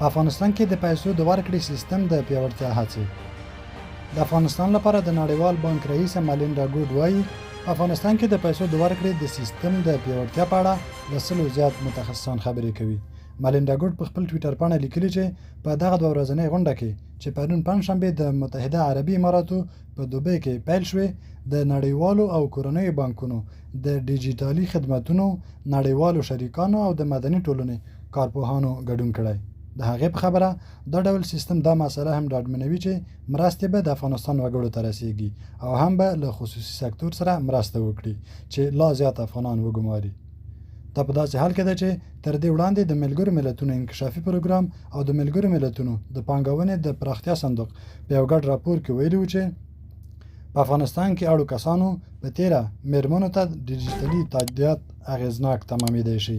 په افغانستان کې د پیسو د ورکړې سیستم د پیاوړتیا هڅې. د افغانستان لپاره د نړیوال بانک رئیس مالینډا ګوډ وایي په افغانستان کې د پیسو د ورکړې د سیستم د پیاوړتیا په اړه له 100 زیات متخصصان خبرې کوي. مالینډا ګوډ په خپل ټویټر باندې لیکلي چې په دغه 2 ورځنۍ غونډه کې چې پرون پنځشنبه د متحده عربي اماراتو په دوبۍ کې پیل شوې، د نړیوالو او کورنیو بانکونو د ډیجیټالي خدماتونو نړیوالو شریکانو او د مدني ټولنې کارپوهانو ګډون کړی. د هغې په خبره دا ډول سیستم دا مسله هم ډاډمنوي چې مرستې به د افغانستان وګړو ته رسیږي او هم به له خصوصي سکتور سره مرسته وکړي چې لا زیات افغانان وګماري. دا په داسې حال کې ده چې تر دې وړاندې د ملګرو ملتونو انکشافي پروګرام او د ملګرو ملتونو د پانګونې د پراختیا صندوق په یو ګډ راپور کې ویلي و چې په افغانستان کې اړو کسانو په تیره میرمنو ته ډیجیټلي تادیات اغیزناک تمامېدای شي.